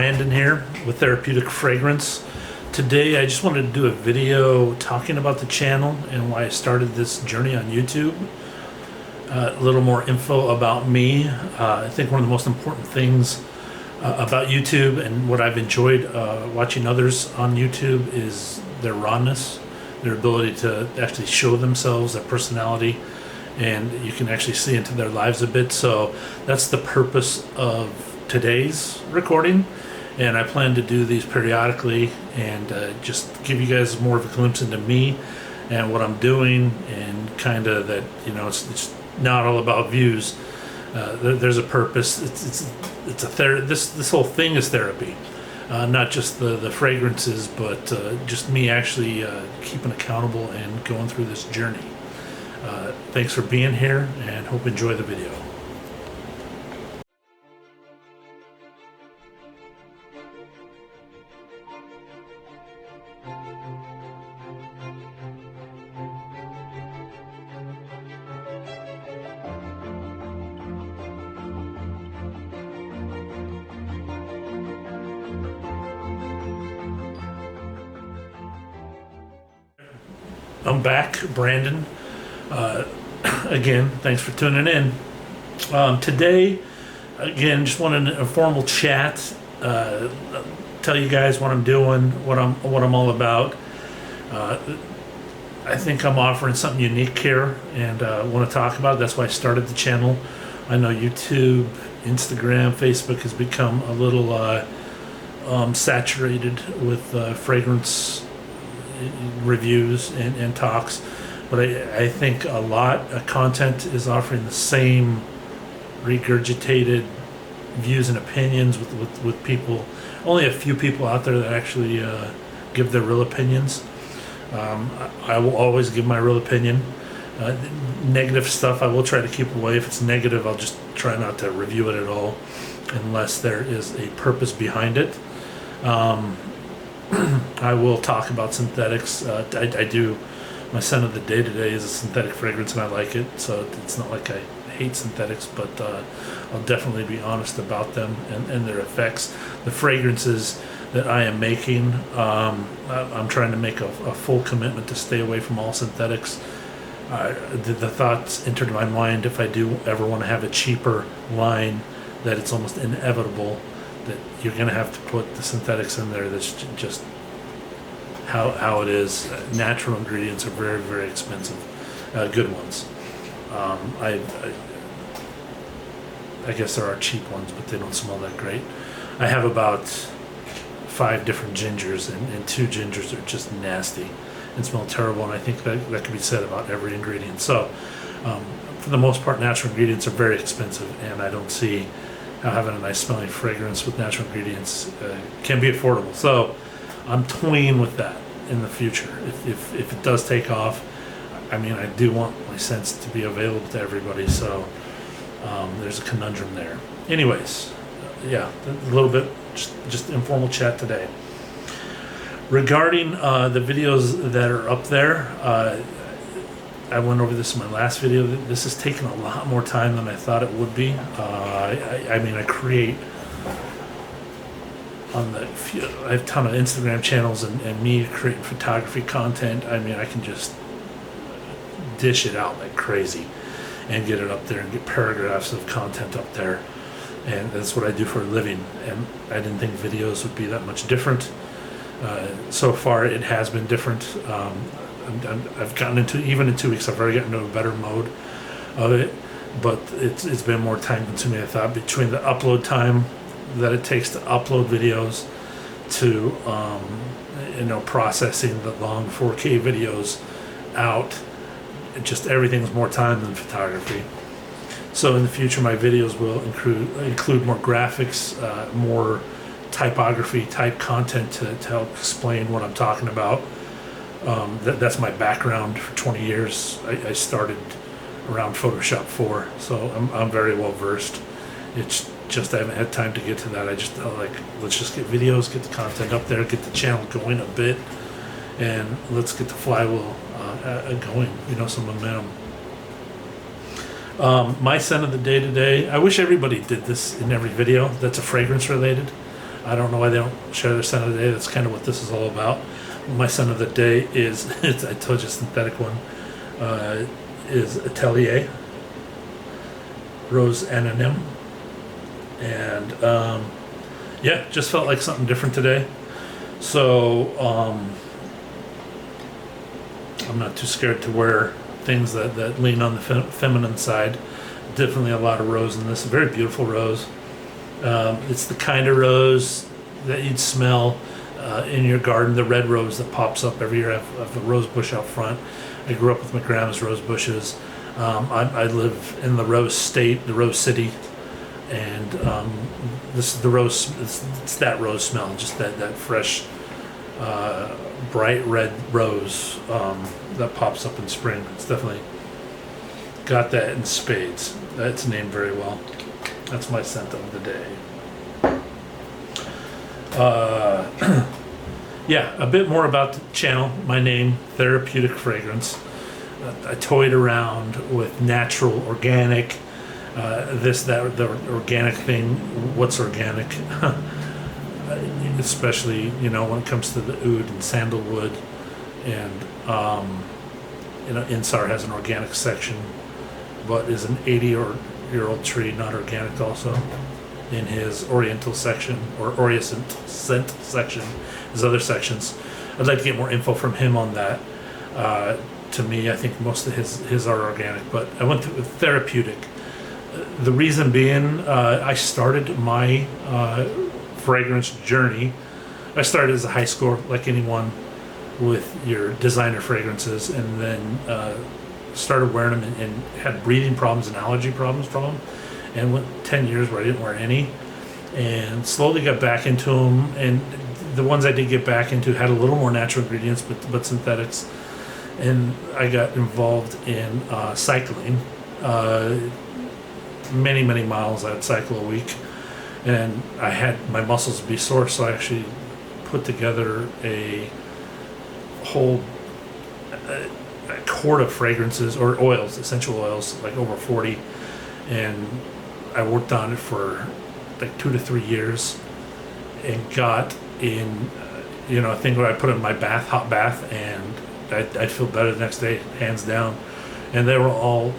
Brandon here with Therapeutic Fragrance. Today I just wanted to do a video talking about the channel and why I started this journey on YouTube. A little more info about me. I think one of the most important things about YouTube and what I've enjoyed watching others on YouTube is their rawness, their ability to actually show themselves, their personality, and you can actually see into their lives a bit. So that's the purpose of today's recording, and I plan to do these periodically and just give you guys more of a glimpse into me and what I'm doing, and kind of that, you know, it's not all about views. There's a purpose. It's a this whole thing is therapy, not just the fragrances, but just me actually keeping accountable and going through this journey. Thanks for being here, and hope you enjoy the video. I'm back, Brandon. Again, thanks for tuning in. Today, again, just wanted an informal chat. Tell you guys what I'm doing, what I'm all about. I think I'm offering something unique here, and want to talk about it. That's why I started the channel. I know YouTube, Instagram, Facebook has become a little saturated with fragrance reviews and talks, but I think a lot of content is offering the same regurgitated views and opinions with people. Only a few people out there that actually give their real opinions. I will always give my real opinion. Negative stuff I will try to keep away. If it's negative, I'll just try not to review it at all unless there is a purpose behind it. I will talk about synthetics. I do. My scent of the day today is a synthetic fragrance, and I like it. So it's not like I hate synthetics, but I'll definitely be honest about them and their effects. The fragrances that I am making, I'm trying to make a full commitment to stay away from all synthetics. The thoughts entered my mind, if I do ever want to have a cheaper line, that it's almost inevitable that you're going to have to put the synthetics in there. That's just how it is. Natural ingredients are very, very expensive. Good ones. I guess there are cheap ones, but they don't smell that great. I have about 5 different gingers, and 2 gingers are just nasty and smell terrible, and I think that can be said about every ingredient. So for the most part, natural ingredients are very expensive, and I don't see how having a nice smelling fragrance with natural ingredients can be affordable. So I'm toying with that in the future. If it does take off, I mean, I do want my scents to be available to everybody. So there's a conundrum there. Anyways, yeah, a little bit just informal chat today regarding the videos that are up there. I went over this in my last video. This has taken a lot more time than I thought it would be. I mean, I create on I have a ton of Instagram channels, and me creating photography content. I mean, I can just dish it out like crazy and get it up there and get paragraphs of content up there. And that's what I do for a living. And I didn't think videos would be that much different. So far, it has been different. I've gotten into, even in 2 weeks, I've already gotten into a better mode of it, but it's been more time consuming. I thought, between the upload time that it takes to upload videos to processing the long 4K videos out, just everything's more time than photography. So in the future, my videos will include more graphics, more typography type content to help explain what I'm talking about. That's my background for 20 years. I started around Photoshop 4, so I'm very well versed. It's just I haven't had time to get to that. Let's just get videos, get the content up there, get the channel going a bit, and let's get the flywheel going, some momentum. My scent of the day today, I wish everybody did this in every video that's a fragrance related. I don't know why they don't share their scent of the day. That's kind of what this is all about. My scent of the day is, I told you, synthetic one, is Atelier, Rose Anonyme. And yeah, just felt like something different today. So I'm not too scared to wear things that lean on the feminine side. Definitely a lot of rose in this. A very beautiful rose. It's the kind of rose that you'd smell in your garden, the red rose that pops up every year. I have a rose bush out front. I grew up with my grandma's rose bushes. I live in the rose state, the rose city, and this is the rose. It's that rose smell, just that fresh, bright red rose that pops up in spring. It's definitely got that in spades. That's named very well. That's my scent of the day. Yeah, a bit more about the channel. My name, Therapeutic Fragrance. I toyed around with natural, organic, the organic thing. What's organic? Especially, when it comes to the oud and sandalwood. And, Insar has an organic section, but is an 80-year-old tree, not organic also, in his Oriental section, or Orient scent section, his other sections. I'd like to get more info from him on that. To me, I think most of his are organic, but I went with therapeutic. The reason being, I started my fragrance journey. I started as a high schooler, like anyone, with your designer fragrances, and then started wearing them and had breathing problems and allergy problems from them, and went 10 years where I didn't wear any, and slowly got back into them. And the ones I did get back into had a little more natural ingredients, but synthetics. And I got involved in cycling. Many miles I'd cycle a week, and I had my muscles be sore, so I actually put together a whole a quart of fragrances or oils, essential oils, like over 40, and I worked on it for like 2 to 3 years, and got in a thing where I put it in my hot bath, and I'd feel better the next day, hands down. And they were all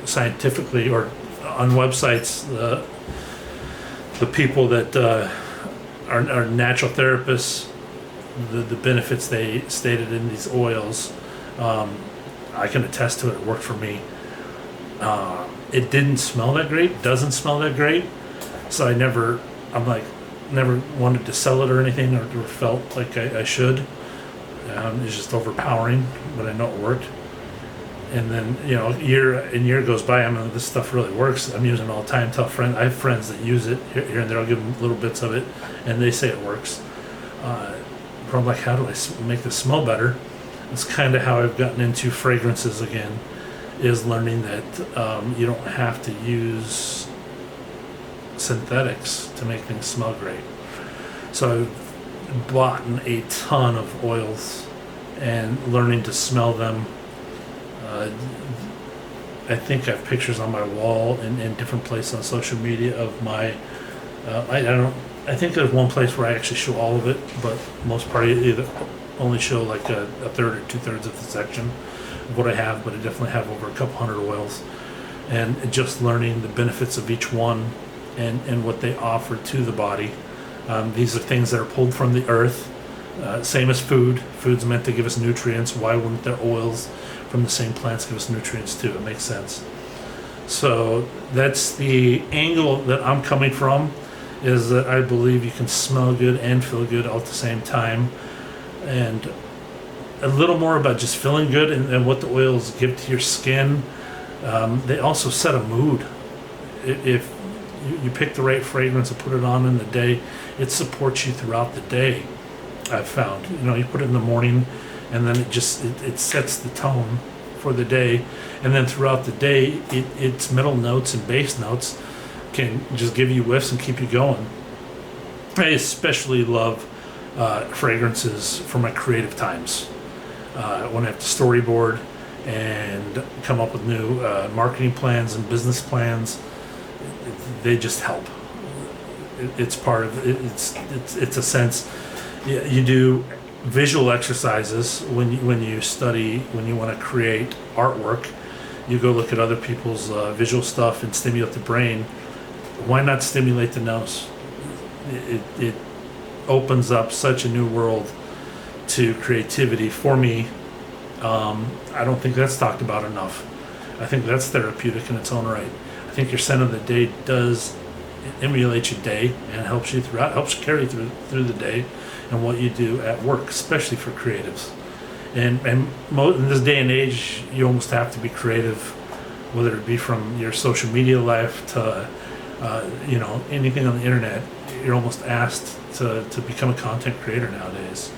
scientifically, or on websites, the people that are natural therapists, the benefits they stated in these oils, I can attest to it. It worked for me. It didn't smell that great, doesn't smell that great, so I never wanted to sell it or anything, or felt like I should. It's just overpowering, but I know it worked. And then, year goes by. This stuff really works. I'm using it all the time. I have friends that use it here and there. I'll give them little bits of it, and they say it works. But I'm like, how do I make this smell better? It's kind of how I've gotten into fragrances again, is learning that you don't have to use synthetics to make things smell great. So I've bought a ton of oils and learning to smell them. I think I have pictures on my wall and in different places on social media of my. I think there's one place where I actually show all of it, but most part I either only show like a third or 2/3 of the section of what I have. But I definitely have over a couple hundred oils, and just learning the benefits of each one and what they offer to the body. These are things that are pulled from the earth, same as food. Food's meant to give us nutrients. Why wouldn't their oils from the same plants give us nutrients too? It makes sense. So that's the angle that I'm coming from, is that I believe you can smell good and feel good all at the same time. And a little more about just feeling good and what the oils give to your skin. They also set a mood. If you pick the right fragrance and put it on in the day, it supports you throughout the day. I've found, you put it in the morning, and then it sets the tone for the day, and then throughout the day, its middle notes and base notes can just give you whiffs and keep you going. I especially love fragrances for my creative times, when I have to storyboard and come up with new marketing plans and business plans. They just help. it's part of it. It's a sense. You do visual exercises when you study, when you want to create artwork. You go look at other people's visual stuff and stimulate the brain. Why not stimulate the nose? It opens up such a new world to creativity for me. I don't think that's talked about enough. I think that's therapeutic in its own right. I think your scent of the day does emulate your day and helps you throughout, helps carry through the day and what you do at work, especially for creatives. And in this day and age, you almost have to be creative, whether it be from your social media life to anything on the internet. You're almost asked to become a content creator nowadays.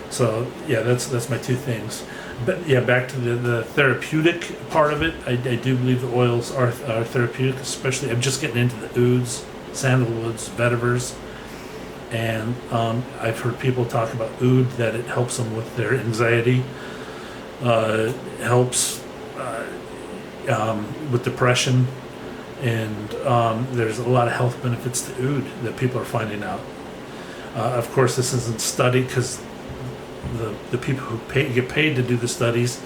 So yeah, that's my two things. But yeah, back to the therapeutic part of it. I do believe the oils are therapeutic, especially I'm just getting into the ouds, sandalwoods, vetivers, and I've heard people talk about oud, that it helps them with their anxiety, helps with depression, and there's a lot of health benefits to oud that people are finding out. Of course, this isn't studied because the people who get paid to do the studies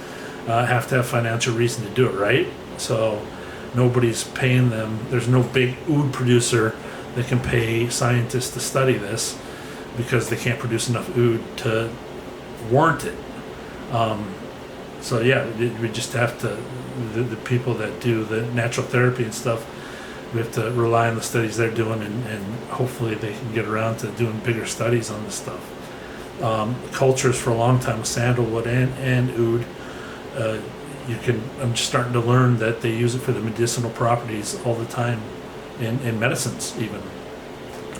have to have financial reason to do it, right? So nobody's paying them. There's no big oud producer that can pay scientists to study this because they can't produce enough oud to warrant it. So yeah, we just have to, the people that do the natural therapy and stuff, we have to rely on the studies they're doing, and hopefully they can get around to doing bigger studies on this stuff. Cultures for a long time with sandalwood and oud, I'm just starting to learn that they use it for the medicinal properties all the time in medicines, even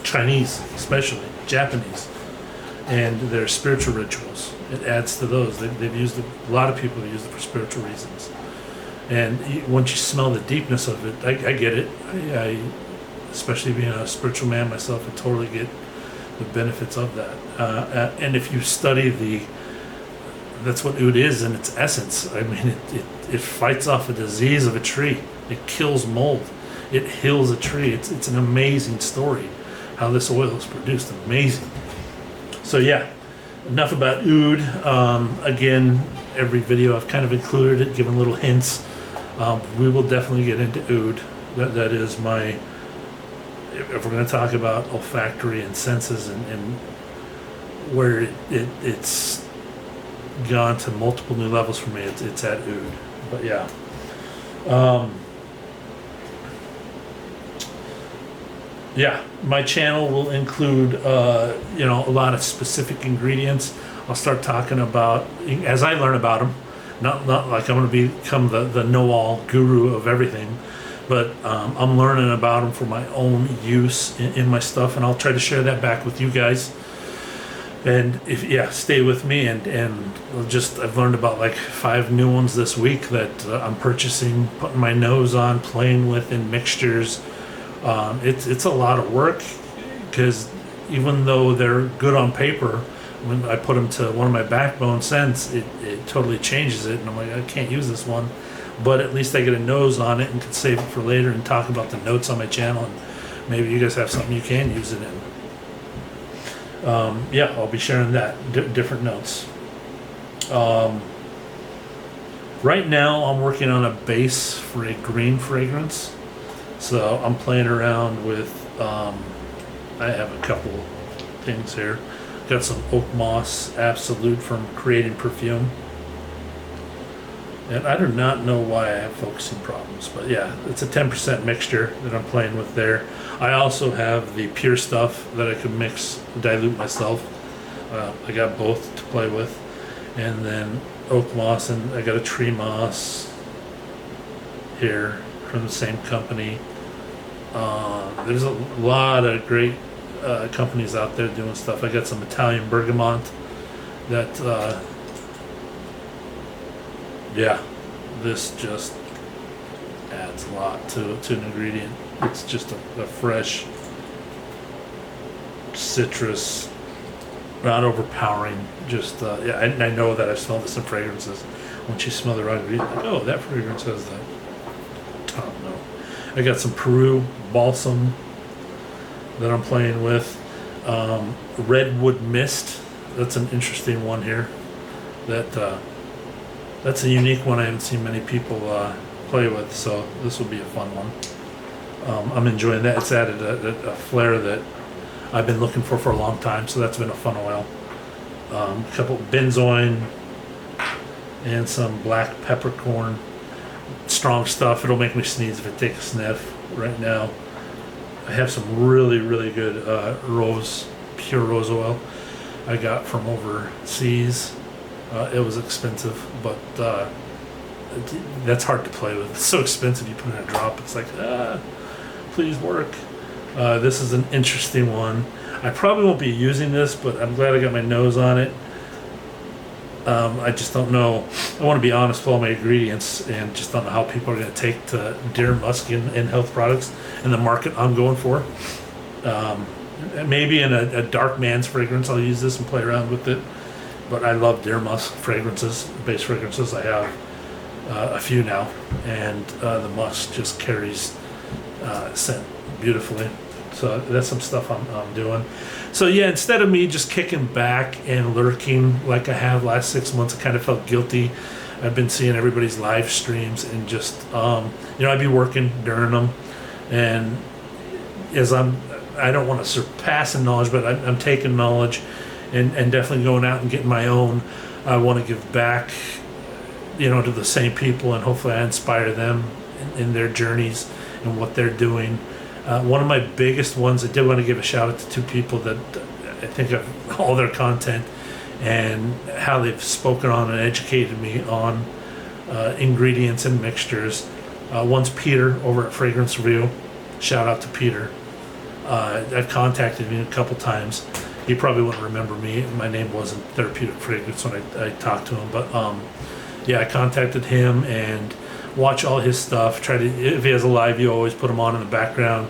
Chinese, especially Japanese, and their spiritual rituals. It adds to those. They've used it. A lot of people have used it for spiritual reasons. And once you smell the deepness of it, I get it. I especially being a spiritual man myself, I totally get the benefits of that. And if you study that's what oud is in its essence. I mean, it fights off a disease of a tree. It kills mold. It heals a tree. It's an amazing story how this oil is produced. Amazing. So yeah, enough about oud. Again, every video I've kind of included it, given little hints. We will definitely get into oud. That is my, if we're going to talk about olfactory and senses and where it's gone to multiple new levels for me, it's at oud. But yeah. Yeah, my channel will include a lot of specific ingredients. I'll start talking about, as I learn about them, not like I'm going to become the know-all guru of everything, but I'm learning about them for my own use in my stuff, and I'll try to share that back with you guys. And stay with me, and I've learned about like 5 new ones this week that I'm purchasing, putting my nose on, playing with in mixtures. It's a lot of work, because even though they're good on paper, when I put them to one of my backbone scents, it totally changes it, and I'm like, I can't use this one, but at least I get a nose on it and can save it for later and talk about the notes on my channel, and maybe you guys have something you can use it in. I'll be sharing that, different notes. Right now I'm working on a base for a green fragrance, so I'm playing around with, I have a couple things here. Got some oak moss absolute from Creating Perfume, and I do not know why I have focusing problems, but yeah, it's a 10% mixture that I'm playing with there. I also have the pure stuff that I could dilute myself. I got both to play with, and then oak moss, and I got a tree moss here from the same company. There's a lot of great companies out there doing stuff. I got some Italian bergamot that this just adds a lot to an ingredient. It's just a fresh citrus, not overpowering, just and I know that I've smelled this in fragrances. Once you smell the right ingredient, like, oh, that fragrance has that. I don't know. I got some Peru balsam that I'm playing with. Redwood Mist, that's an interesting one here. That's a unique one I haven't seen many people play with, so this will be a fun one. I'm enjoying that. It's added a flair that I've been looking for a long time, so that's been a fun oil. A couple benzoin and some black peppercorn. Strong stuff. It'll make me sneeze if I take a sniff. Right now I have some really, really good pure rose oil I got from overseas. It was expensive, but that's hard to play with. It's so expensive. You put in a drop, it's like, please work. This is an interesting one. I probably won't be using this, but I'm glad I got my nose on it. I just don't know. I want to be honest with all my ingredients, and just don't know how people are going to take to deer musk and health products in the market I'm going for. Maybe in a dark man's fragrance, I'll use this and play around with it. But I love deer musk fragrances, base fragrances. I have a few now, and the musk just carries scent beautifully. So that's some stuff I'm doing. So yeah, instead of me just kicking back and lurking like I have last 6 months, I kind of felt guilty. I've been seeing everybody's live streams and just, I'd be working during them. And I don't want to surpass in knowledge, but I'm taking knowledge and definitely going out and getting my own. I want to give back, to the same people, and hopefully I inspire them in their journeys and what they're doing. One of my biggest ones, I did want to give a shout out to two people that I think of all their content and how they've spoken on and educated me on ingredients and mixtures. One's Peter over at Fragrance Review. Shout out to Peter. I've contacted him a couple times. He probably wouldn't remember me. My name wasn't Therapeutic Fragrance when I talked to him, but I contacted him and watch all his stuff. If he has a live view, always put him on in the background.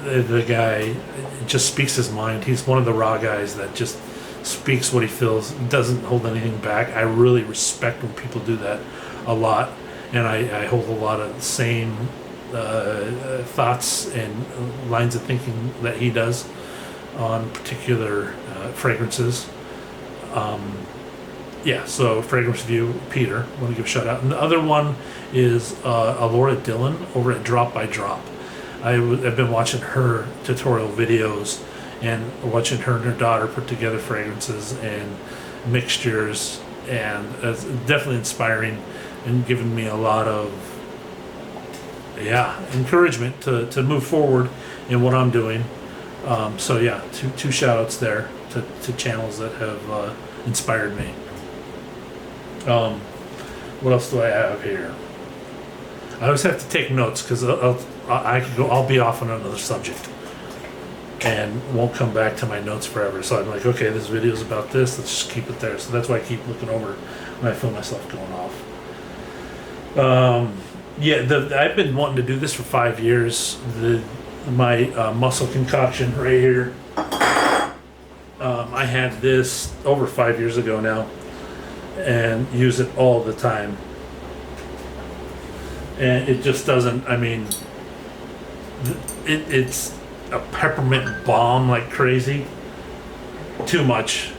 The guy just speaks his mind. He's one of the raw guys that just speaks what he feels, doesn't hold anything back. I really respect when people do that a lot, and I hold a lot of the same thoughts and lines of thinking that he does on particular fragrances. So Fragrance Review, Peter, I want to give a shout out. And the other one is Alora Dillon over at Drop by Drop. I've been watching her tutorial videos and watching her and her daughter put together fragrances and mixtures, and it's definitely inspiring and giving me a lot of encouragement to move forward in what I'm doing. Two shout outs there to channels that have inspired me. What else do I have here? I always have to take notes because I'll be off on another subject and won't come back to my notes forever. So I'm like, okay, this video is about this. Let's just keep it there. So that's why I keep looking over when I feel myself going off. I've been wanting to do this for 5 years. My muscle concoction right here. I had this over 5 years ago now, and use it all the time. And it just doesn't, it's a peppermint bomb like crazy. Too much.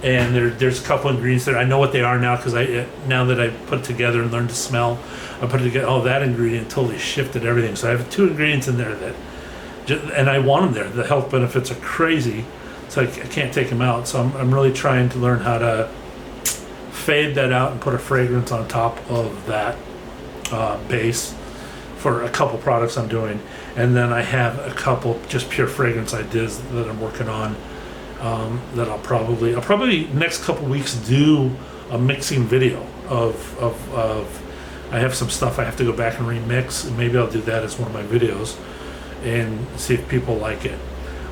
And there's a couple ingredients there. I know what they are now because now that I put it together and learned to smell, I put it together. Oh, that ingredient totally shifted everything. So I have 2 ingredients in there and I want them there. The health benefits are crazy, so I can't take them out. So I'm really trying to learn how to fade that out and put a fragrance on top of that base for a couple products I'm doing. And then I have a couple just pure fragrance ideas that I'm working on that I'll probably next couple weeks do a mixing video of I have some stuff I have to go back and remix, and maybe I'll do that as one of my videos and see if people like it.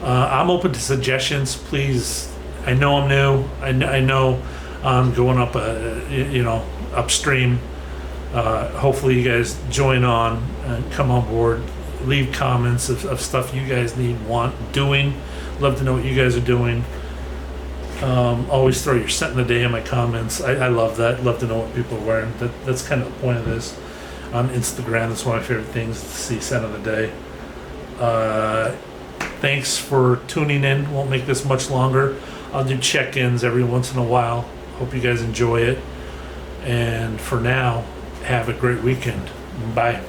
I'm open to suggestions, please. I know I'm new. I know I'm going up upstream. Hopefully you guys join on and come on board. Leave comments of stuff you guys want doing. Love to know what you guys are doing. Always throw your scent in the day in my comments. I love that. Love to know what people are wearing. That's kind of the point of this. On Instagram, that's one of my favorite things to see scent of the day. Thanks for tuning in. Won't make this much longer. I'll do check-ins every once in a while. Hope you guys enjoy it. And for now, have a great weekend. Bye.